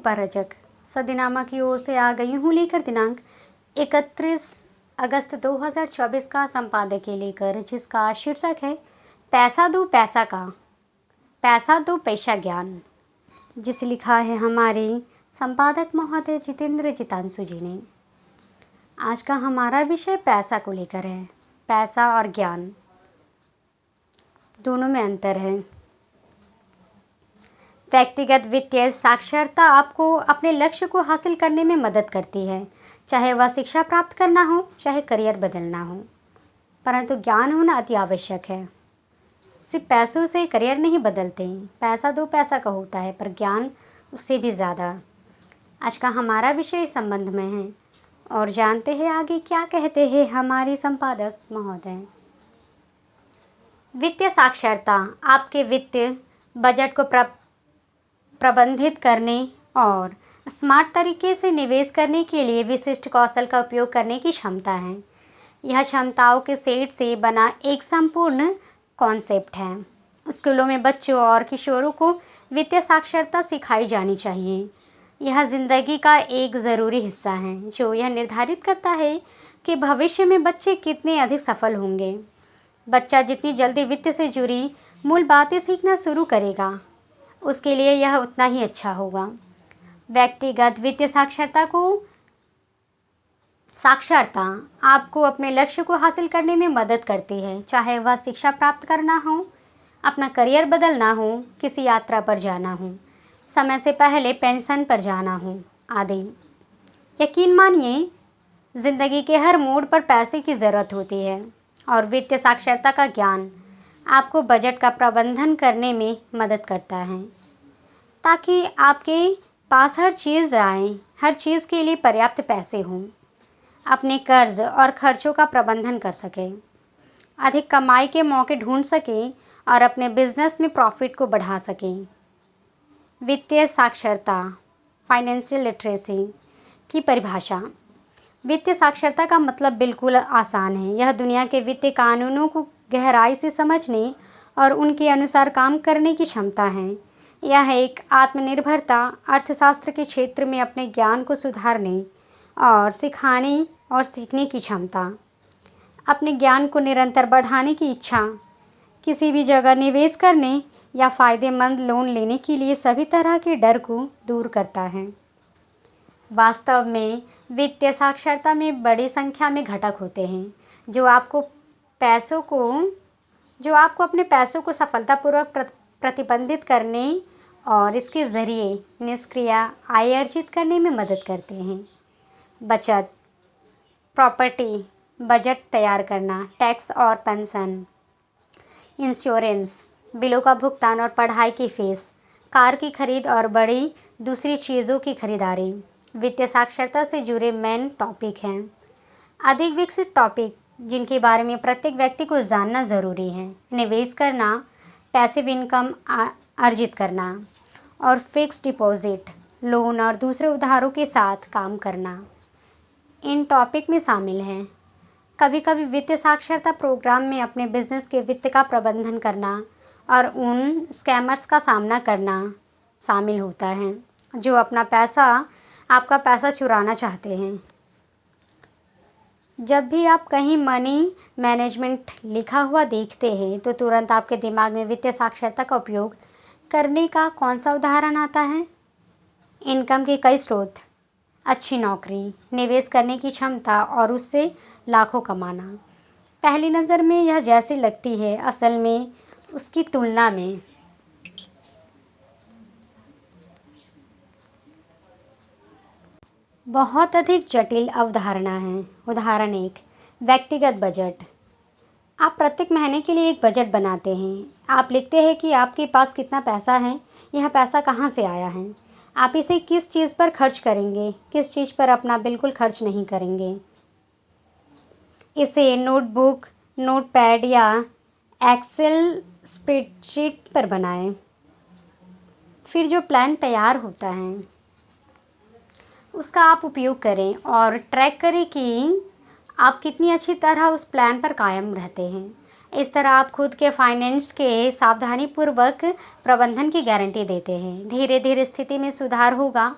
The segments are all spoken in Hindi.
उपरचक सदीनामा की ओर से आ गई हूँ लेकर दिनांक 31 अगस्त 2024 का संपादकीय लेकर, जिसका शीर्षक है पैसा दो पैसा का, पैसा दो पैसा ज्ञान, जिसे लिखा है हमारे संपादक महोदय जितेंद्र जितांशु जी ने। आज का हमारा विषय पैसा को लेकर है। पैसा और ज्ञान दोनों में अंतर है। व्यक्तिगत वित्तीय साक्षरता आपको अपने लक्ष्य को हासिल करने में मदद करती है, चाहे वह शिक्षा प्राप्त करना हो, चाहे करियर बदलना हो। परंतु ज्ञान होना अति आवश्यक है। सिर्फ पैसों से करियर नहीं बदलते, पैसा दो पैसा का होता है, पर ज्ञान उससे भी ज़्यादा। आज का हमारा विषय इस संबंध में है और जानते हैं आगे क्या कहते हैं हमारे संपादक महोदय। वित्तीय साक्षरता आपके वित्तीय बजट को प्रबंधित करने और स्मार्ट तरीके से निवेश करने के लिए विशिष्ट कौशल का उपयोग करने की क्षमता है। यह क्षमताओं के सेट से बना एक संपूर्ण कॉन्सेप्ट है। स्कूलों में बच्चों और किशोरों को वित्तीय साक्षरता सिखाई जानी चाहिए। यह जिंदगी का एक ज़रूरी हिस्सा है जो यह निर्धारित करता है कि भविष्य में बच्चे कितने अधिक सफल होंगे। बच्चा जितनी जल्दी वित्त से जुड़ी मूल बातें सीखना शुरू करेगा, उसके लिए यह उतना ही अच्छा होगा। व्यक्तिगत वित्तीय साक्षरता आपको अपने लक्ष्य को हासिल करने में मदद करती है, चाहे वह शिक्षा प्राप्त करना हो, अपना करियर बदलना हो, किसी यात्रा पर जाना हो, समय से पहले पेंशन पर जाना हो आदि। यकीन मानिए, जिंदगी के हर मोड़ पर पैसे की ज़रूरत होती है और वित्तीय साक्षरता का ज्ञान आपको बजट का प्रबंधन करने में मदद करता है, ताकि आपके पास हर चीज़ आए, हर चीज़ के लिए पर्याप्त पैसे हों, अपने कर्ज और खर्चों का प्रबंधन कर सकें, अधिक कमाई के मौके ढूंढ सकें और अपने बिजनेस में प्रॉफिट को बढ़ा सकें। वित्तीय साक्षरता, फाइनेंशियल लिटरेसी की परिभाषा। वित्तीय साक्षरता का मतलब बिल्कुल आसान है। यह दुनिया के वित्तीय कानूनों को गहराई से समझने और उनके अनुसार काम करने की क्षमता है। यह एक आत्मनिर्भरता अर्थशास्त्र के क्षेत्र में अपने ज्ञान को सुधारने और सिखाने और सीखने की क्षमता, अपने ज्ञान को निरंतर बढ़ाने की इच्छा, किसी भी जगह निवेश करने या फ़ायदेमंद लोन लेने के लिए सभी तरह के डर को दूर करता है। वास्तव में वित्तीय साक्षरता में बड़ी संख्या में घटक होते हैं जो आपको अपने पैसों को सफलतापूर्वक प्रतिबंधित करने और इसके ज़रिए निष्क्रिय आय अर्जित करने में मदद करते हैं। बचत, प्रॉपर्टी, बजट तैयार करना, टैक्स और पेंशन, इंश्योरेंस, बिलों का भुगतान और पढ़ाई की फीस, कार की खरीद और बड़ी दूसरी चीज़ों की खरीदारी वित्तीय साक्षरता से जुड़े मेन टॉपिक हैं। अधिक विकसित टॉपिक जिनके बारे में प्रत्येक व्यक्ति को जानना ज़रूरी है: निवेश करना, पैसिव इनकम अर्जित करना और फिक्स्ड डिपॉजिट, लोन और दूसरे उधारों के साथ काम करना इन टॉपिक में शामिल है। कभी कभी वित्तीय साक्षरता प्रोग्राम में अपने बिजनेस के वित्त का प्रबंधन करना और उन स्कैमर्स का सामना करना शामिल होता है जो आपका पैसा चुराना चाहते हैं। जब भी आप कहीं मनी मैनेजमेंट लिखा हुआ देखते हैं तो तुरंत आपके दिमाग में वित्तीय साक्षरता का उपयोग करने का कौन सा उदाहरण आता है? इनकम के कई स्रोत, अच्छी नौकरी, निवेश करने की क्षमता और उससे लाखों कमाना। पहली नज़र में यह जैसी लगती है, असल में उसकी तुलना में बहुत अधिक जटिल अवधारणा है। उदाहरण 1, व्यक्तिगत बजट। आप प्रत्येक महीने के लिए एक बजट बनाते हैं। आप लिखते हैं कि आपके पास कितना पैसा है, यह पैसा कहाँ से आया है, आप इसे किस चीज़ पर खर्च करेंगे, किस चीज़ पर अपना बिल्कुल खर्च नहीं करेंगे। इसे नोटबुक, नोटपैड या एक्सेल स्प्रेडशीट पर बनाएं। फिर जो प्लान तैयार होता है उसका आप उपयोग करें और ट्रैक करें कि आप कितनी अच्छी तरह उस प्लान पर कायम रहते हैं। इस तरह आप खुद के फाइनेंस के सावधानीपूर्वक प्रबंधन की गारंटी देते हैं। धीरे धीरे स्थिति में सुधार होगा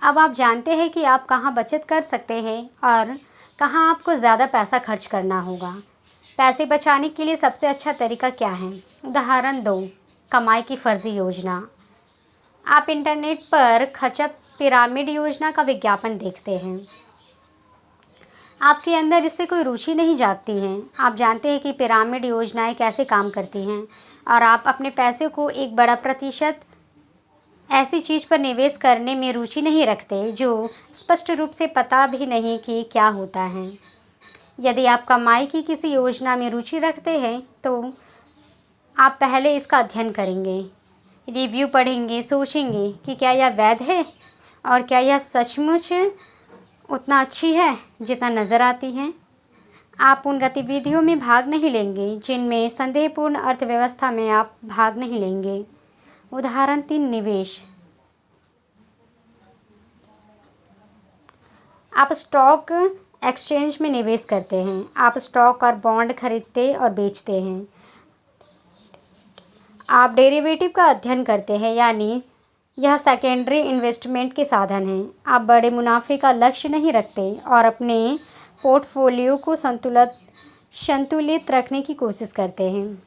अब आप जानते हैं कि आप कहाँ बचत कर सकते हैं और कहाँ आपको ज़्यादा पैसा खर्च करना होगा। पैसे बचाने के लिए सबसे अच्छा तरीका क्या है? उदाहरण 2, कमाई की फर्जी योजना। आप इंटरनेट पर खर्चा पिरामिड योजना का विज्ञापन देखते हैं। आपके अंदर इससे कोई रुचि नहीं जागती है। आप जानते हैं कि पिरामिड योजनाएं कैसे काम करती हैं और आप अपने पैसे को एक बड़ा प्रतिशत ऐसी चीज़ पर निवेश करने में रुचि नहीं रखते जो स्पष्ट रूप से पता भी नहीं कि क्या होता है। यदि आप कमाई की किसी योजना में रुचि रखते हैं तो आप पहले इसका अध्ययन करेंगे, रिव्यू पढ़ेंगे, सोचेंगे कि क्या यह वैध है और क्या यह सचमुच उतना अच्छी है जितना नज़र आती है। आप उन गतिविधियों में भाग नहीं लेंगे जिनमें संदेहपूर्ण अर्थव्यवस्था में आप भाग नहीं लेंगे। उदाहरण 3, निवेश। आप स्टॉक एक्सचेंज में निवेश करते हैं। आप स्टॉक और बॉन्ड खरीदते और बेचते हैं। आप डेरिवेटिव का अध्ययन करते हैं, यानी यह सेकेंडरी इन्वेस्टमेंट के साधन हैं। आप बड़े मुनाफे का लक्ष्य नहीं रखते और अपने पोर्टफोलियो को संतुलित रखने की कोशिश करते हैं।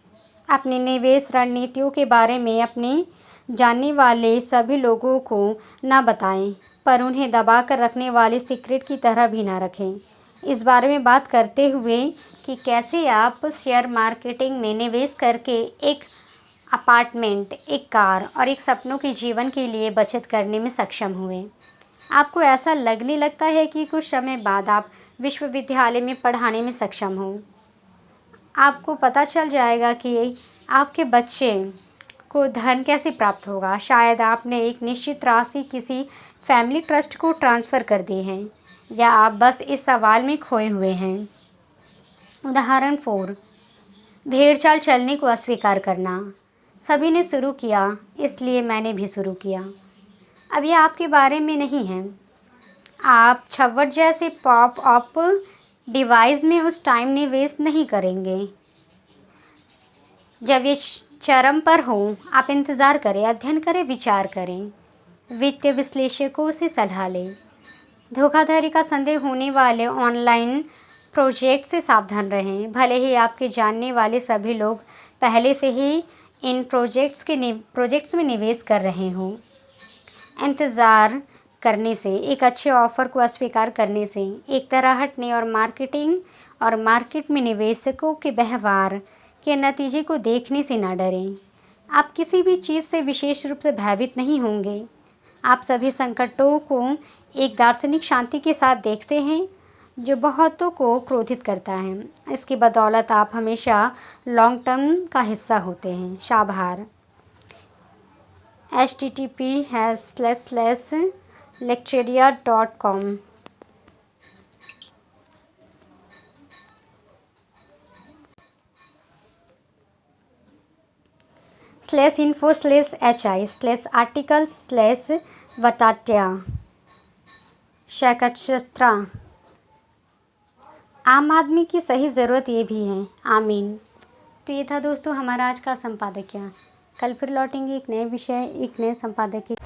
अपनी निवेश रणनीतियों के बारे में अपने जानने वाले सभी लोगों को ना बताएं, पर उन्हें दबा कर रखने वाले सीक्रेट की तरह भी ना रखें। इस बारे में बात करते हुए कि कैसे आप शेयर मार्केटिंग में निवेश करके एक अपार्टमेंट, एक कार और एक सपनों के जीवन के लिए बचत करने में सक्षम हुए। आपको ऐसा लगने लगता है कि कुछ समय बाद आप विश्वविद्यालय में पढ़ाने में सक्षम हो। आपको पता चल जाएगा कि आपके बच्चे को धन कैसे प्राप्त होगा। शायद आपने एक निश्चित राशि किसी फैमिली ट्रस्ट को ट्रांसफ़र कर दी है, या आप बस इस सवाल में खोए हुए हैं। उदाहरण 4, भेड़ चाल चलने को अस्वीकार करना। सभी ने शुरू किया, इसलिए मैंने भी शुरू किया। अब यह आपके बारे में नहीं है। आप छव्वट जैसे पॉप अप डिवाइस में उस टाइम निवेश नहीं करेंगे जब ये चरम पर हो। आप इंतज़ार करें, अध्ययन करें, विचार करें, वित्तीय विश्लेषकों से सलाह लें। धोखाधड़ी का संदेह होने वाले ऑनलाइन प्रोजेक्ट से सावधान रहें। भले ही आपके जानने वाले सभी लोग पहले से ही इन प्रोजेक्ट्स में निवेश कर रहे हों। इंतज़ार करने से, एक अच्छे ऑफ़र को अस्वीकार करने से, एक तरह हटने और मार्केट में निवेशकों के व्यवहार के नतीजे को देखने से ना डरें। आप किसी भी चीज़ से विशेष रूप से भयभीत नहीं होंगे। आप सभी संकटों को एक दार्शनिक शांति के साथ देखते हैं जो बहुतों को क्रोधित करता है। इसकी बदौलत आप हमेशा लॉन्ग टर्म का हिस्सा होते हैं। शाबार। http://lecturia.com /info/hi/article/वतात्या शकक्षत्रा। आम आदमी की सही ज़रूरत ये भी है। आमीन। तो ये था दोस्तों हमारा आज का संपादकीय। कल फिर लौटेंगे एक नए विषय, एक नए संपादकीय।